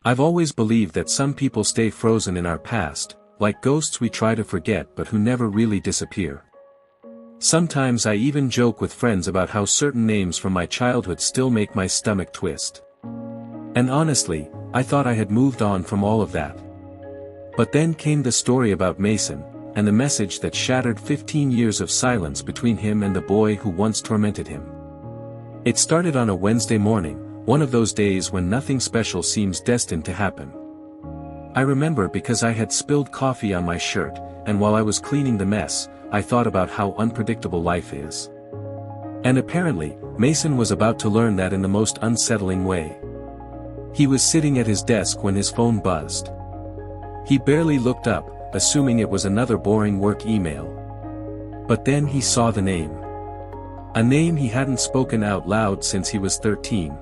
I've always believed that some people stay frozen in our past, like ghosts we try to forget but who never really disappear. Sometimes I even joke with friends about how certain names from my childhood still make my stomach twist. And honestly, I thought I had moved on from all of that. But then came the story about Mason, and the message that shattered 15 years of silence between him and the boy who once tormented him. It started on a Wednesday morning, one of those days when nothing special seems destined to happen. I remember because I had spilled coffee on my shirt, and while I was cleaning the mess, I thought about how unpredictable life is. And apparently, Mason was about to learn that in the most unsettling way. He was sitting at his desk when his phone buzzed. He barely looked up, assuming it was another boring work email. But then he saw the name. A name he hadn't spoken out loud since he was 13.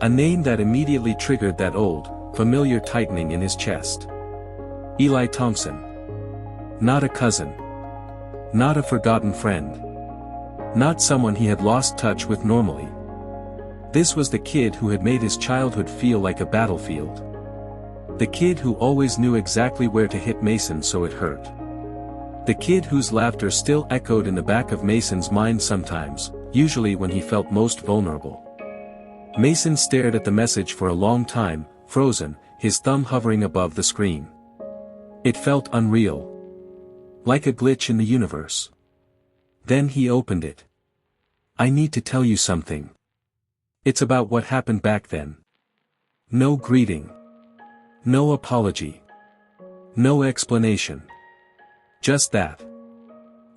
A name that immediately triggered that old, familiar tightening in his chest. Eli Thompson. Not a cousin. Not a forgotten friend. Not someone he had lost touch with normally. This was the kid who had made his childhood feel like a battlefield. The kid who always knew exactly where to hit Mason so it hurt. The kid whose laughter still echoed in the back of Mason's mind sometimes, usually when he felt most vulnerable. Mason stared at the message for a long time, frozen, his thumb hovering above the screen. It felt unreal. Like a glitch in the universe. Then he opened it. I need to tell you something. It's about what happened back then. No greeting. No apology. No explanation. Just that.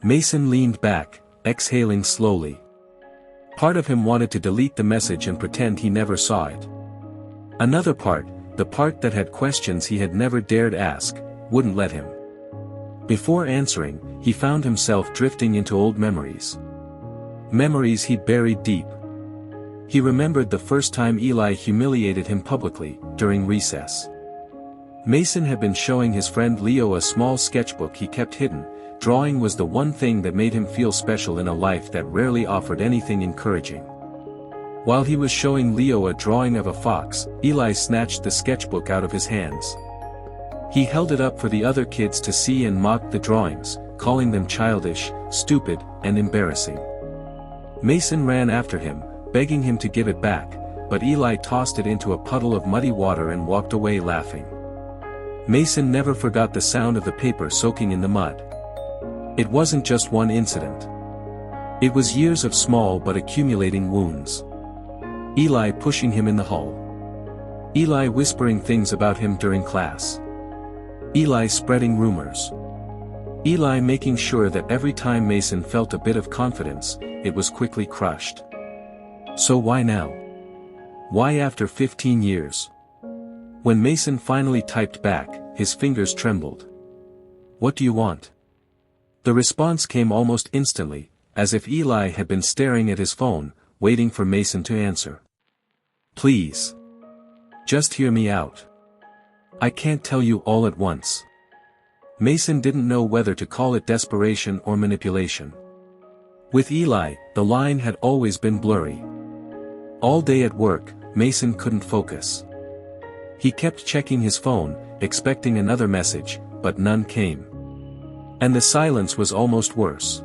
Mason leaned back, exhaling slowly. Part of him wanted to delete the message and pretend he never saw it. Another part, the part that had questions he had never dared ask, wouldn't let him. Before answering, he found himself drifting into old memories. Memories he'd buried deep. He remembered the first time Eli humiliated him publicly, during recess. Mason had been showing his friend Leo a small sketchbook he kept hidden. Drawing was the one thing that made him feel special in a life that rarely offered anything encouraging. While he was showing Leo a drawing of a fox, Eli snatched the sketchbook out of his hands. He held it up for the other kids to see and mocked the drawings, calling them childish, stupid, and embarrassing. Mason ran after him, begging him to give it back, but Eli tossed it into a puddle of muddy water and walked away laughing. Mason never forgot the sound of the paper soaking in the mud. It wasn't just one incident. It was years of small but accumulating wounds. Eli pushing him in the hall. Eli whispering things about him during class. Eli spreading rumors. Eli making sure that every time Mason felt a bit of confidence, it was quickly crushed. So why now? Why after 15 years? When Mason finally typed back, his fingers trembled. What do you want? The response came almost instantly, as if Eli had been staring at his phone, waiting for Mason to answer. Please. Just hear me out. I can't tell you all at once. Mason didn't know whether to call it desperation or manipulation. With Eli, the line had always been blurry. All day at work, Mason couldn't focus. He kept checking his phone, expecting another message, but none came. And the silence was almost worse.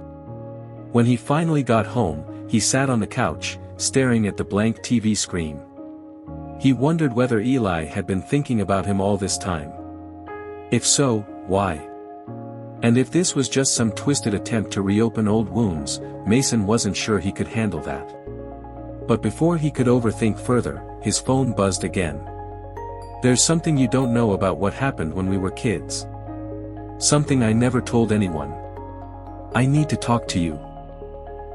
When he finally got home, he sat on the couch, staring at the blank TV screen. He wondered whether Eli had been thinking about him all this time. If so, why? And if this was just some twisted attempt to reopen old wounds, Mason wasn't sure he could handle that. But before he could overthink further, his phone buzzed again. There's something you don't know about what happened when we were kids. Something I never told anyone. I need to talk to you.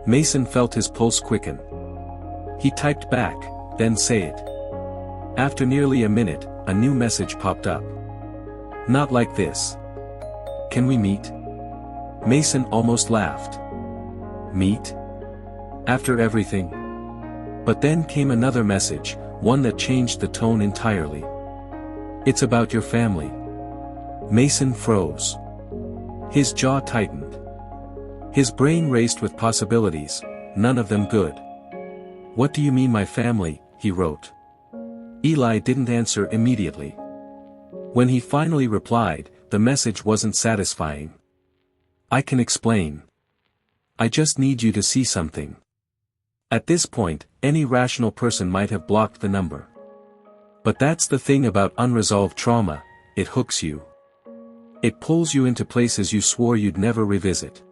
Mason felt his pulse quicken. He typed back, then say it. After nearly a minute, a new message popped up. Not like this. Can we meet? Mason almost laughed. Meet? After everything? But then came another message, one that changed the tone entirely. It's about your family. Mason froze. His jaw tightened. His brain raced with possibilities, none of them good. What do you mean my family? He wrote. Eli didn't answer immediately. When he finally replied, the message wasn't satisfying. "I can explain. I just need you to see something." At this point, any rational person might have blocked the number. But that's the thing about unresolved trauma, it hooks you. It pulls you into places you swore you'd never revisit.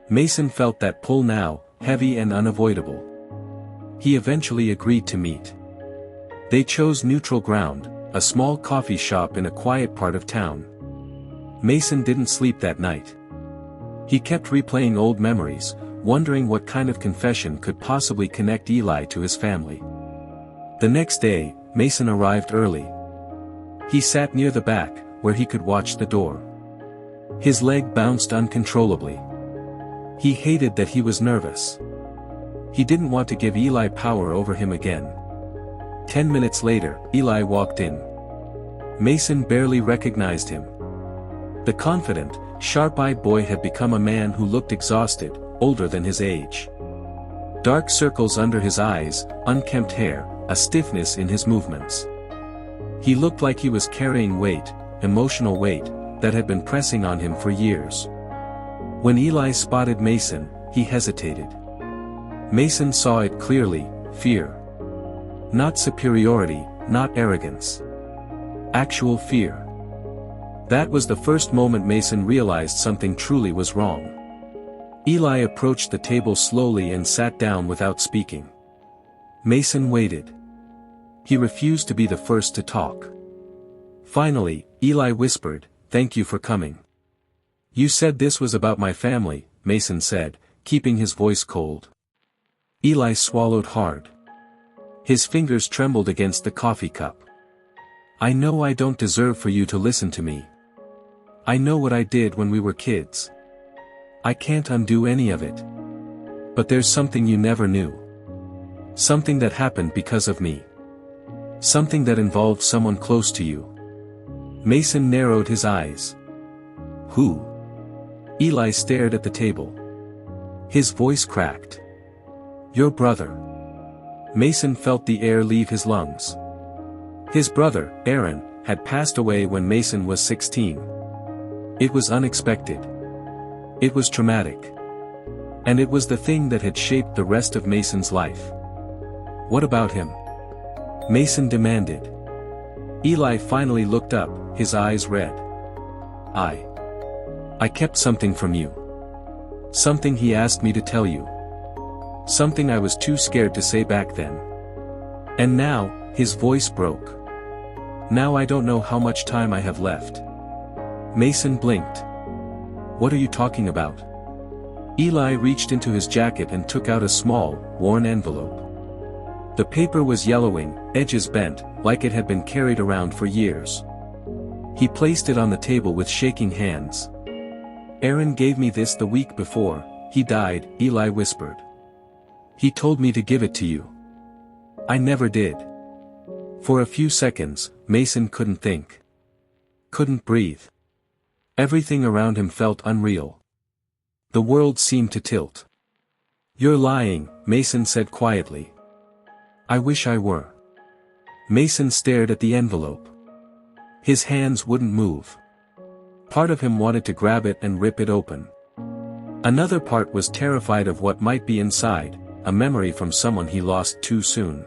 Mason felt that pull now, heavy and unavoidable. He eventually agreed to meet. They chose neutral ground, a small coffee shop in a quiet part of town. Mason didn't sleep that night. He kept replaying old memories, wondering what kind of confession could possibly connect Eli to his family. The next day, Mason arrived early. He sat near the back, where he could watch the door. His leg bounced uncontrollably. He hated that he was nervous. He didn't want to give Eli power over him again. 10 minutes later, Eli walked in. Mason barely recognized him. The confident, sharp-eyed boy had become a man who looked exhausted, older than his age. Dark circles under his eyes, unkempt hair, a stiffness in his movements. He looked like he was carrying weight, emotional weight, that had been pressing on him for years. When Eli spotted Mason, he hesitated. Mason saw it clearly, fear. Not superiority, not arrogance. Actual fear. That was the first moment Mason realized something truly was wrong. Eli approached the table slowly and sat down without speaking. Mason waited. He refused to be the first to talk. Finally, Eli whispered, "Thank you for coming." "You said this was about my family," Mason said, keeping his voice cold. Eli swallowed hard. His fingers trembled against the coffee cup. "I know I don't deserve for you to listen to me. I know what I did when we were kids. I can't undo any of it. But there's something you never knew. Something that happened because of me. Something that involved someone close to you." Mason narrowed his eyes. "Who?" Eli stared at the table. His voice cracked. "Your brother." Mason felt the air leave his lungs. His brother, Aaron, had passed away when Mason was 16. It was unexpected. It was traumatic. And it was the thing that had shaped the rest of Mason's life. "What about him?" Mason demanded. Eli finally looked up, his eyes red. I kept something from you. Something he asked me to tell you. Something I was too scared to say back then. And now," his voice broke. "Now I don't know how much time I have left." Mason blinked. "What are you talking about?" Eli reached into his jacket and took out a small, worn envelope. The paper was yellowing, edges bent, like it had been carried around for years. He placed it on the table with shaking hands. "Aaron gave me this the week before he died," Eli whispered. "He told me to give it to you. I never did." For a few seconds, Mason couldn't think. Couldn't breathe. Everything around him felt unreal. The world seemed to tilt. "You're lying," Mason said quietly. "I wish I were." Mason stared at the envelope. His hands wouldn't move. Part of him wanted to grab it and rip it open. Another part was terrified of what might be inside, a memory from someone he lost too soon.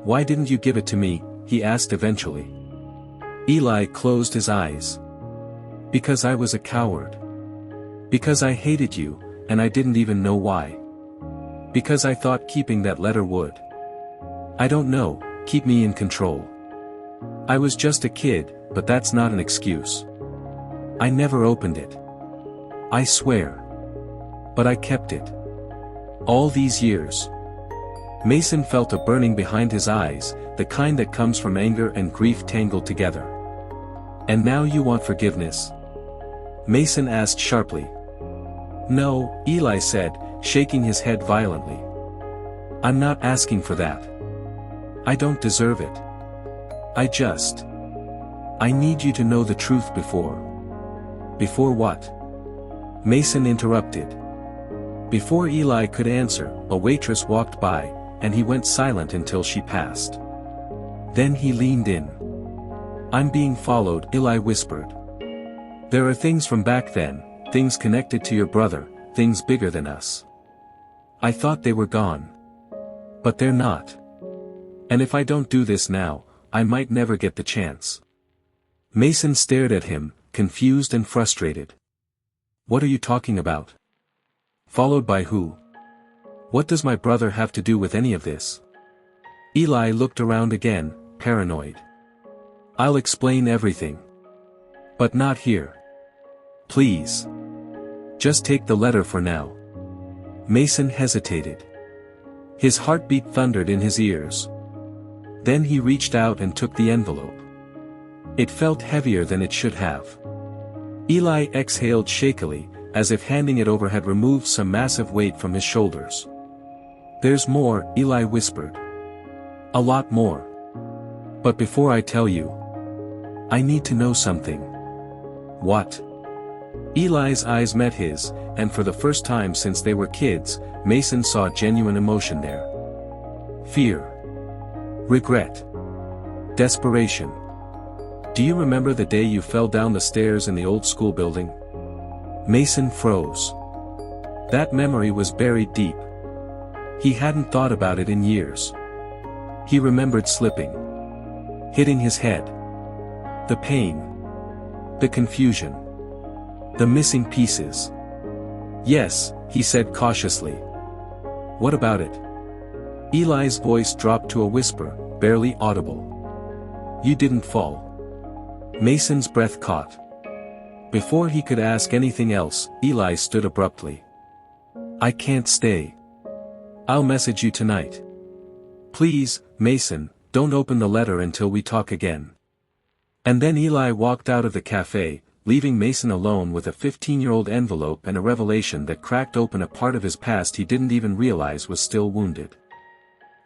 "Why didn't you give it to me?" he asked eventually. Eli closed his eyes. "Because I was a coward. Because I hated you, and I didn't even know why. Because I thought keeping that letter would. I don't know, keep me in control. I was just a kid, but that's not an excuse. I never opened it. I swear. But I kept it. All these years." Mason felt a burning behind his eyes, the kind that comes from anger and grief tangled together. "And now you want forgiveness?" Mason asked sharply. "No," Eli said, shaking his head violently. "I'm not asking for that. I don't deserve it. I need you to know the truth before." "Before what?" Mason interrupted. Before Eli could answer, a waitress walked by, and he went silent until she passed. Then he leaned in. "I'm being followed," Eli whispered. "There are things from back then, things connected to your brother, things bigger than us. I thought they were gone. But they're not. And if I don't do this now, I might never get the chance." Mason stared at him, confused and frustrated. "What are you talking about? Followed by who? What does my brother have to do with any of this?" Eli looked around again, paranoid. "I'll explain everything. But not here. Please. Just take the letter for now." Mason hesitated. His heartbeat thundered in his ears. Then he reached out and took the envelope. It felt heavier than it should have. Eli exhaled shakily, as if handing it over had removed some massive weight from his shoulders. "There's more," Eli whispered. "A lot more. But before I tell you, I need to know something." "What?" Eli's eyes met his, and for the first time since they were kids, Mason saw genuine emotion there. Fear. Regret. Desperation. "Do you remember the day you fell down the stairs in the old school building?" Mason froze. That memory was buried deep. He hadn't thought about it in years. He remembered slipping. Hitting his head. The pain. The confusion. The missing pieces. "Yes," he said cautiously. "What about it?" Eli's voice dropped to a whisper, barely audible. "You didn't fall." Mason's breath caught. Before he could ask anything else, Eli stood abruptly. "I can't stay. I'll message you tonight." "Please, Mason, don't open the letter until we talk again." And then Eli walked out of the cafe, leaving Mason alone with a 15-year-old envelope and a revelation that cracked open a part of his past he didn't even realize was still wounded.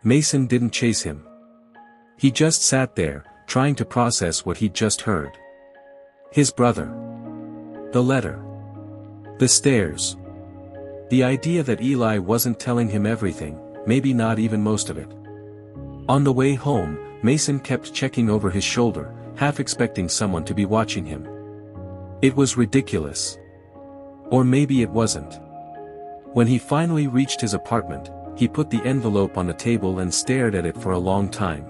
Mason didn't chase him. He just sat there, trying to process what he'd just heard. His brother. The letter. The stairs. The idea that Eli wasn't telling him everything, maybe not even most of it. On the way home, Mason kept checking over his shoulder, half expecting someone to be watching him. It was ridiculous. Or maybe it wasn't. When he finally reached his apartment, he put the envelope on the table and stared at it for a long time.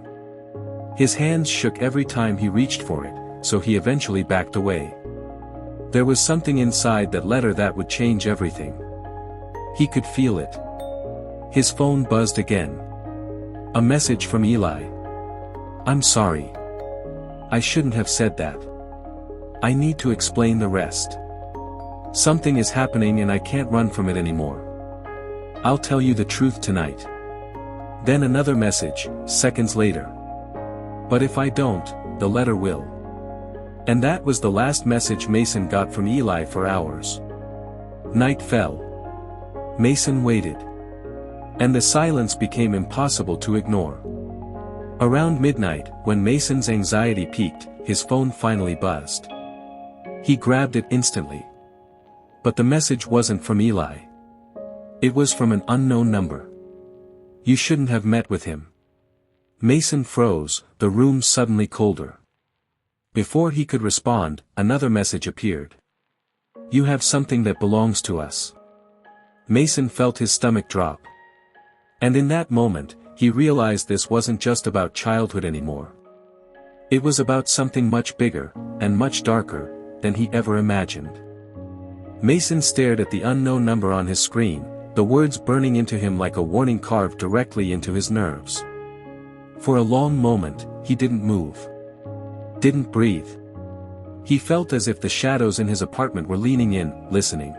His hands shook every time he reached for it, so he eventually backed away. There was something inside that letter that would change everything. He could feel it. His phone buzzed again. A message from Eli. "I'm sorry. I shouldn't have said that. I need to explain the rest. Something is happening and I can't run from it anymore. I'll tell you the truth tonight." Then another message, seconds later. "But if I don't, the letter will." And that was the last message Mason got from Eli for hours. Night fell. Mason waited. And the silence became impossible to ignore. Around midnight, when Mason's anxiety peaked, his phone finally buzzed. He grabbed it instantly. But the message wasn't from Eli. It was from an unknown number. "You shouldn't have met with him." Mason froze, the room suddenly colder. Before he could respond, another message appeared. "You have something that belongs to us." Mason felt his stomach drop. And in that moment, he realized this wasn't just about childhood anymore. It was about something much bigger, and much darker, than he ever imagined. Mason stared at the unknown number on his screen, the words burning into him like a warning carved directly into his nerves. For a long moment, he didn't move. Didn't breathe. He felt as if the shadows in his apartment were leaning in, listening.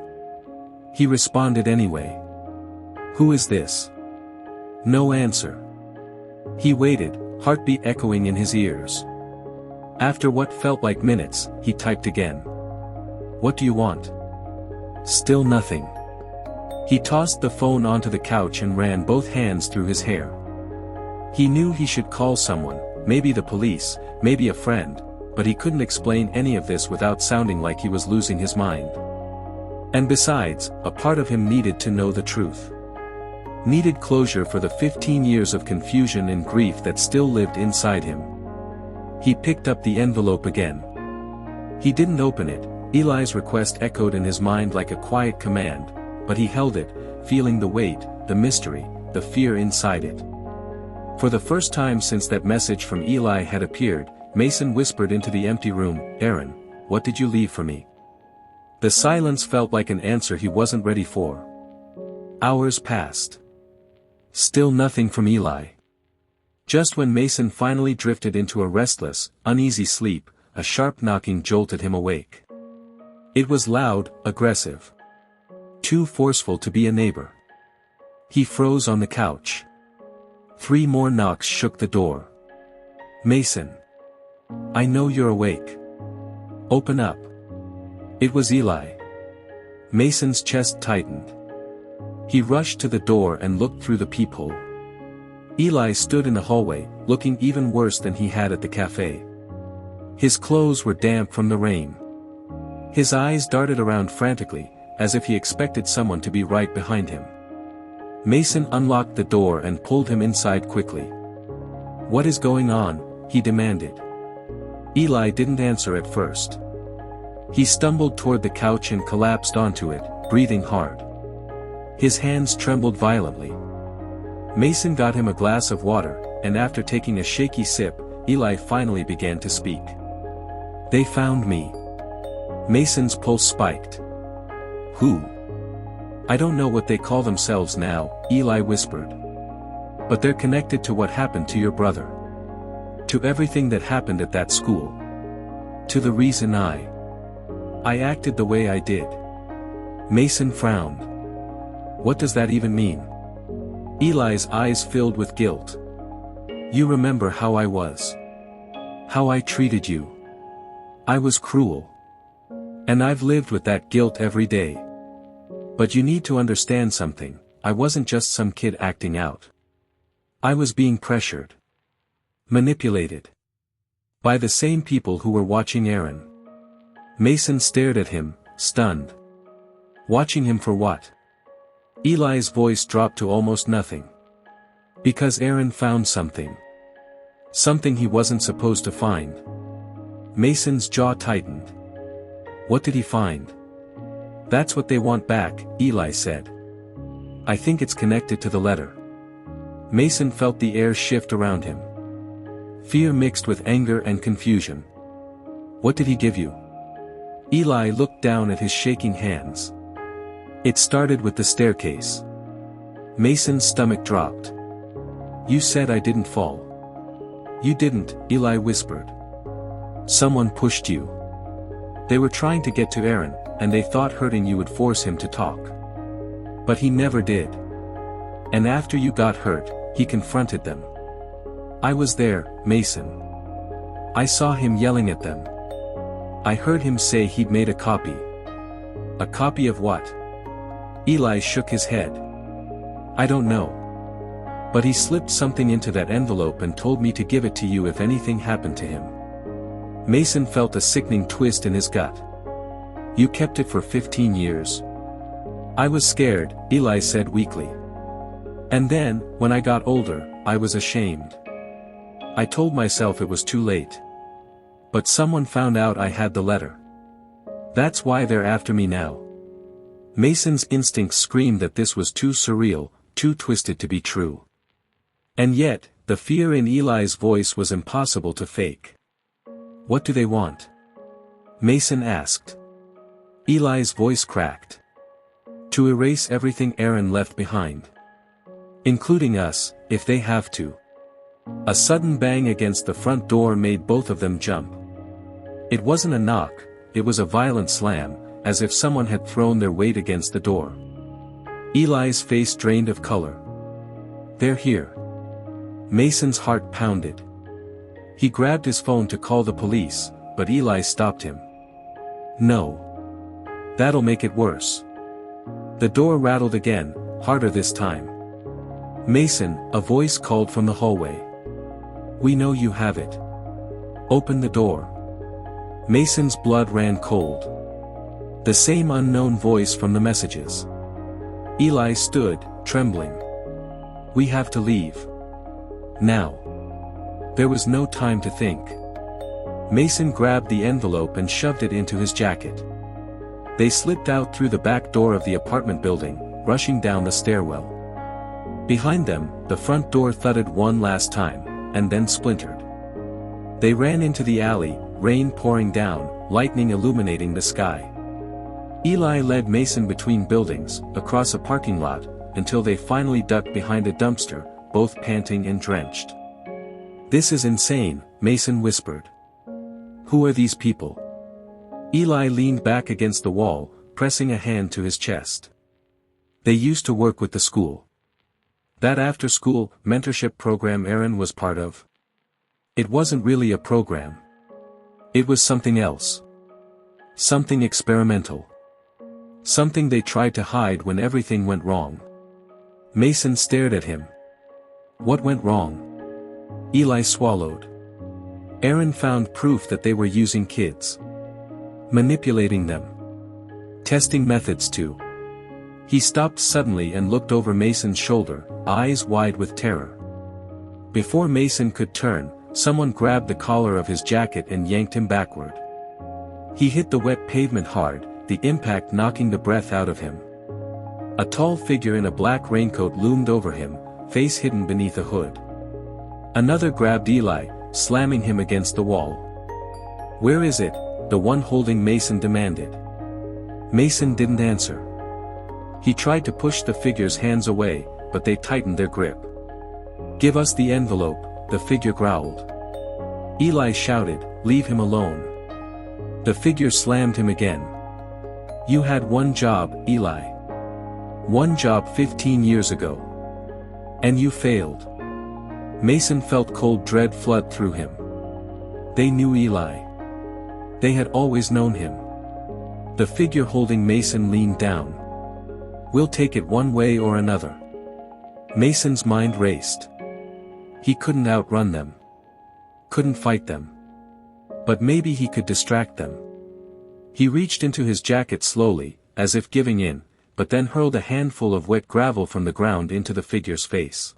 He responded anyway. "Who is this?" No answer. He waited, heartbeat echoing in his ears. After what felt like minutes, he typed again. "What do you want?" Still nothing. He tossed the phone onto the couch and ran both hands through his hair. He knew he should call someone, maybe the police, maybe a friend, but he couldn't explain any of this without sounding like he was losing his mind. And besides, a part of him needed to know the truth. Needed closure for the 15 years of confusion and grief that still lived inside him. He picked up the envelope again. He didn't open it. Eli's request echoed in his mind like a quiet command, but he held it, feeling the weight, the mystery, the fear inside it. For the first time since that message from Eli had appeared, Mason whispered into the empty room, "Aaron, what did you leave for me?" The silence felt like an answer he wasn't ready for. Hours passed. Still nothing from Eli. Just when Mason finally drifted into a restless, uneasy sleep, a sharp knocking jolted him awake. It was loud, aggressive. Too forceful to be a neighbor. He froze on the couch. 3 more knocks shook the door. "Mason. I know you're awake. Open up." It was Eli. Mason's chest tightened. He rushed to the door and looked through the peephole. Eli stood in the hallway, looking even worse than he had at the cafe. His clothes were damp from the rain. His eyes darted around frantically, as if he expected someone to be right behind him. Mason unlocked the door and pulled him inside quickly. "What is going on?" he demanded. Eli didn't answer at first. He stumbled toward the couch and collapsed onto it, breathing hard. His hands trembled violently. Mason got him a glass of water, and after taking a shaky sip, Eli finally began to speak. "They found me." Mason's pulse spiked. "Who?" "I don't know what they call themselves now," Eli whispered. "But they're connected to what happened to your brother. To everything that happened at that school. To the reason I acted the way I did." Mason frowned. "What does that even mean?" Eli's eyes filled with guilt. "You remember how I was. How I treated you. I was cruel. And I've lived with that guilt every day. But you need to understand something, I wasn't just some kid acting out. I was being pressured. Manipulated. By the same people who were watching Aaron." Mason stared at him, stunned. Watching him for what? Eli's voice dropped to almost nothing. "Because Aaron found something. Something he wasn't supposed to find." Mason's jaw tightened. "What did he find?" "That's what they want back," Eli said. "I think it's connected to the letter." Mason felt the air shift around him. Fear mixed with anger and confusion. "What did he give you?" Eli looked down at his shaking hands. "It started with the staircase." Mason's stomach dropped. "You said I didn't fall." "You didn't," Eli whispered. "Someone pushed you. They were trying to get to Aaron, and they thought hurting you would force him to talk. But he never did. And after you got hurt, he confronted them. I was there, Mason. I saw him yelling at them. I heard him say he'd made a copy." "A copy of what?" Eli shook his head. "I don't know. But he slipped something into that envelope and told me to give it to you if anything happened to him." Mason felt a sickening twist in his gut. "You kept it for 15 years. "I was scared," Eli said weakly. "And then, when I got older, I was ashamed. I told myself it was too late. But someone found out I had the letter. That's why they're after me now." Mason's instincts screamed that this was too surreal, too twisted to be true. And yet, the fear in Eli's voice was impossible to fake. "What do they want?" Mason asked. Eli's voice cracked. "To erase everything Aaron left behind. Including us, if they have to." A sudden bang against the front door made both of them jump. It wasn't a knock, it was a violent slam, as if someone had thrown their weight against the door. Eli's face drained of color. "They're here." Mason's heart pounded. He grabbed his phone to call the police, but Eli stopped him. "No. That'll make it worse." The door rattled again, harder this time. "Mason," a voice called from the hallway. "We know you have it. Open the door." Mason's blood ran cold. The same unknown voice from the messages. Eli stood, trembling. We have to leave. Now. There was no time to think. Mason grabbed the envelope and shoved it into his jacket. They slipped out through the back door of the apartment building, rushing down the stairwell. Behind them, the front door thudded one last time, and then splintered. They ran into the alley, rain pouring down, lightning illuminating the sky. Eli led Mason between buildings, across a parking lot, until they finally ducked behind a dumpster, both panting and drenched. "This is insane," Mason whispered. "Who are these people?" Eli leaned back against the wall, pressing a hand to his chest. "They used to work with the school. That after-school mentorship program Aaron was part of. It wasn't really a program. It was something else. Something experimental. Something they tried to hide when everything went wrong." Mason stared at him. "What went wrong?" Eli swallowed. "Aaron found proof that they were using kids. Manipulating them. Testing methods too." He stopped suddenly and looked over Mason's shoulder, eyes wide with terror. Before Mason could turn, someone grabbed the collar of his jacket and yanked him backward. He hit the wet pavement hard, the impact knocking the breath out of him. A tall figure in a black raincoat loomed over him, face hidden beneath a hood. Another grabbed Eli, slamming him against the wall. "Where is it?" the one holding Mason demanded. Mason didn't answer. He tried to push the figure's hands away, but they tightened their grip. "Give us the envelope," the figure growled. Eli shouted, "Leave him alone." The figure slammed him again. "You had one job, Eli. One job 15 years ago. And you failed." Mason felt cold dread flood through him. They knew Eli. They had always known him. The figure holding Mason leaned down. "We'll take it one way or another." Mason's mind raced. He couldn't outrun them. Couldn't fight them. But maybe he could distract them. He reached into his jacket slowly, as if giving in, but then hurled a handful of wet gravel from the ground into the figure's face.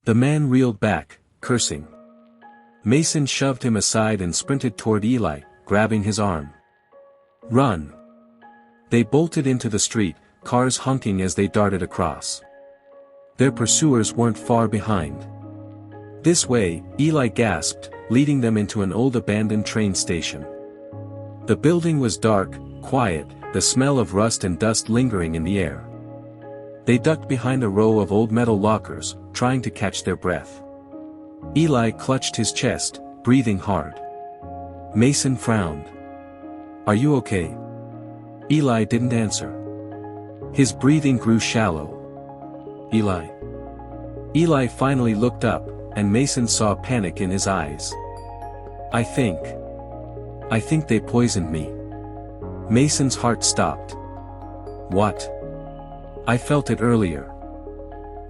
The man reeled back, cursing. Mason shoved him aside and sprinted toward Eli, grabbing his arm. "Run!" They bolted into the street, cars honking as they darted across. Their pursuers weren't far behind. "This way," Eli gasped, leading them into an old abandoned train station. The building was dark, quiet, the smell of rust and dust lingering in the air. They ducked behind a row of old metal lockers, trying to catch their breath. Eli clutched his chest, breathing hard. Mason frowned. "Are you okay?" Eli didn't answer. His breathing grew shallow. "Eli." Eli finally looked up, and Mason saw panic in his eyes. I think they poisoned me." Mason's heart stopped. "What?" "I felt it earlier.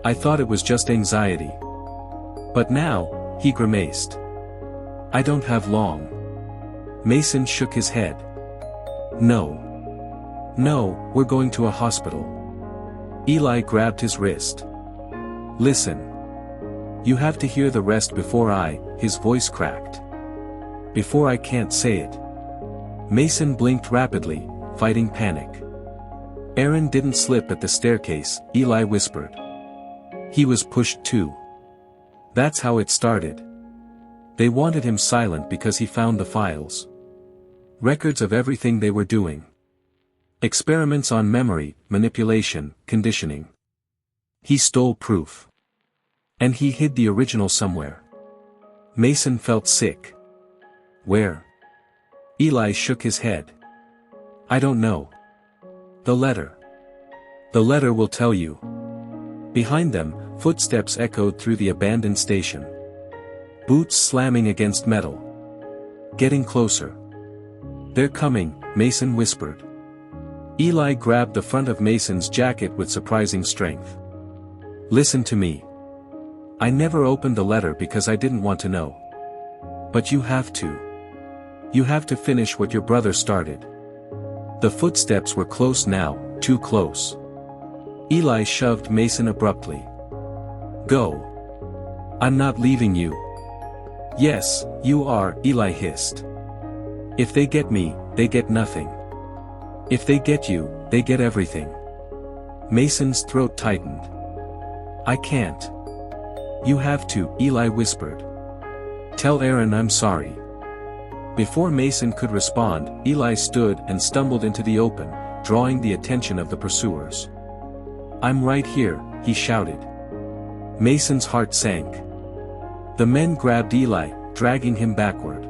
I thought it was just anxiety. But now," he grimaced. "I don't have long." Mason shook his head. "No. No, we're going to a hospital." Eli grabbed his wrist. "Listen. You have to hear the rest before his voice cracked. "Before I can't say it." Mason blinked rapidly, fighting panic. "Aaron didn't slip at the staircase," Eli whispered. "He was pushed too. That's how it started. They wanted him silent because he found the files. Records of everything they were doing. Experiments on memory, manipulation, conditioning. He stole proof. And he hid the original somewhere." Mason felt sick. "Where?" Eli shook his head. "I don't know. The letter. The letter will tell you." Behind them, footsteps echoed through the abandoned station. Boots slamming against metal. Getting closer. "They're coming," Mason whispered. Eli grabbed the front of Mason's jacket with surprising strength. "Listen to me. I never opened the letter because I didn't want to know. But you have to. You have to finish what your brother started." The footsteps were close now, too close. Eli shoved Mason abruptly. Go. I'm not leaving you. Yes, you are, Eli hissed. If they get me, they get nothing. If they get you, they get everything. Mason's throat tightened. I can't. You have to, Eli whispered. Tell Aaron I'm sorry. Before Mason could respond, Eli stood and stumbled into the open, drawing the attention of the pursuers. I'm right here, he shouted. Mason's heart sank. The men grabbed Eli, dragging him backward.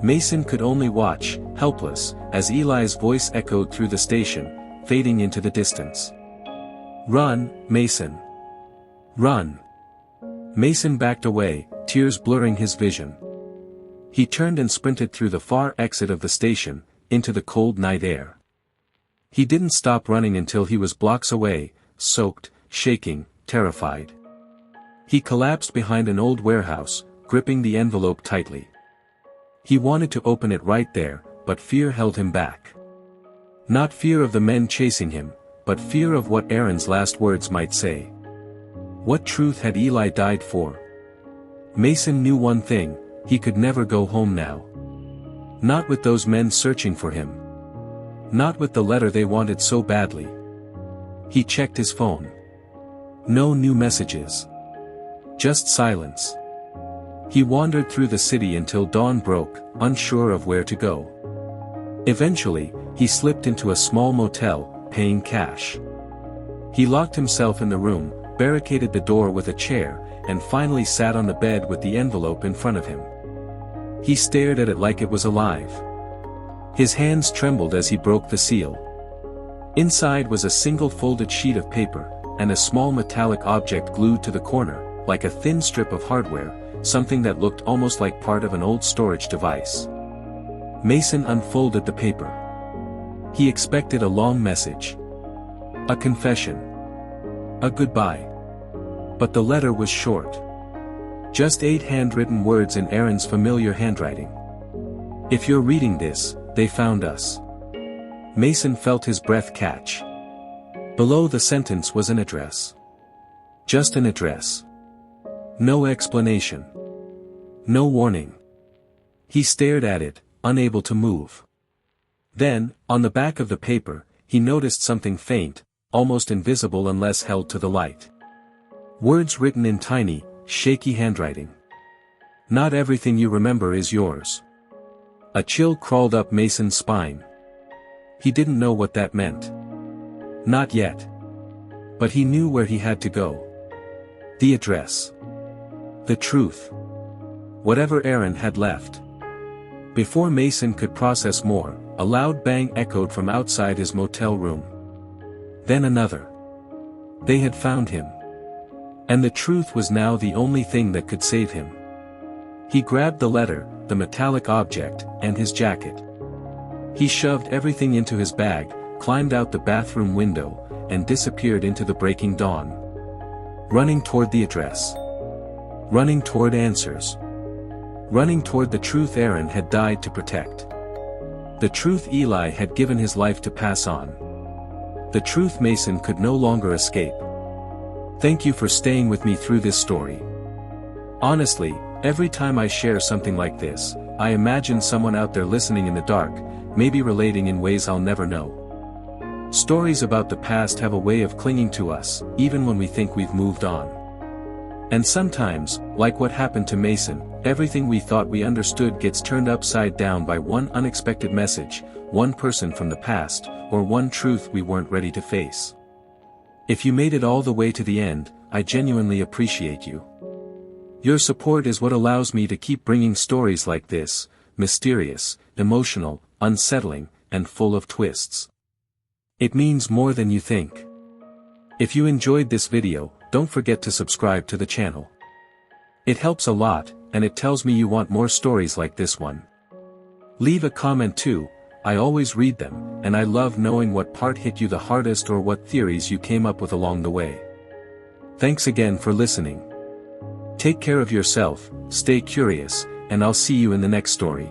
Mason could only watch, helpless, as Eli's voice echoed through the station, fading into the distance. Run, Mason. Run. Mason backed away, tears blurring his vision. He turned and sprinted through the far exit of the station, into the cold night air. He didn't stop running until he was blocks away, soaked, shaking, terrified. He collapsed behind an old warehouse, gripping the envelope tightly. He wanted to open it right there, but fear held him back. Not fear of the men chasing him, but fear of what Aaron's last words might say. What truth had Eli died for? Mason knew one thing, he could never go home now. Not with those men searching for him. Not with the letter they wanted so badly. He checked his phone. No new messages. Just silence. He wandered through the city until dawn broke, unsure of where to go. Eventually, he slipped into a small motel, paying cash. He locked himself in the room, barricaded the door with a chair, and finally sat on the bed with the envelope in front of him. He stared at it like it was alive. His hands trembled as he broke the seal. Inside was a single folded sheet of paper, and a small metallic object glued to the corner, like a thin strip of hardware, something that looked almost like part of an old storage device. Mason unfolded the paper. He expected a long message. A confession. A goodbye. But the letter was short. Just 8 handwritten words in Aaron's familiar handwriting. If you're reading this, they found us. Mason felt his breath catch. Below the sentence was an address. Just an address. No explanation. No warning. He stared at it, unable to move. Then, on the back of the paper, he noticed something faint, almost invisible unless held to the light. Words written in tiny, shaky handwriting. Not everything you remember is yours. A chill crawled up Mason's spine. He didn't know what that meant. Not yet. But he knew where he had to go. The address. The truth. Whatever Aaron had left. Before Mason could process more, a loud bang echoed from outside his motel room. Then another. They had found him. And the truth was now the only thing that could save him. He grabbed the letter, the metallic object, and his jacket. He shoved everything into his bag, climbed out the bathroom window, and disappeared into the breaking dawn. Running toward the address. Running toward answers. Running toward the truth Aaron had died to protect. The truth Eli had given his life to pass on. The truth Mason could no longer escape. Thank you for staying with me through this story. Honestly, every time I share something like this, I imagine someone out there listening in the dark, maybe relating in ways I'll never know. Stories about the past have a way of clinging to us, even when we think we've moved on. And sometimes, like what happened to Mason, everything we thought we understood gets turned upside down by one unexpected message, one person from the past, or one truth we weren't ready to face. If you made it all the way to the end, I genuinely appreciate you. Your support is what allows me to keep bringing stories like this, mysterious, emotional, unsettling, and full of twists. It means more than you think. If you enjoyed this video, don't forget to subscribe to the channel. It helps a lot, and it tells me you want more stories like this one. Leave a comment too, I always read them, and I love knowing what part hit you the hardest or what theories you came up with along the way. Thanks again for listening. Take care of yourself, stay curious, and I'll see you in the next story.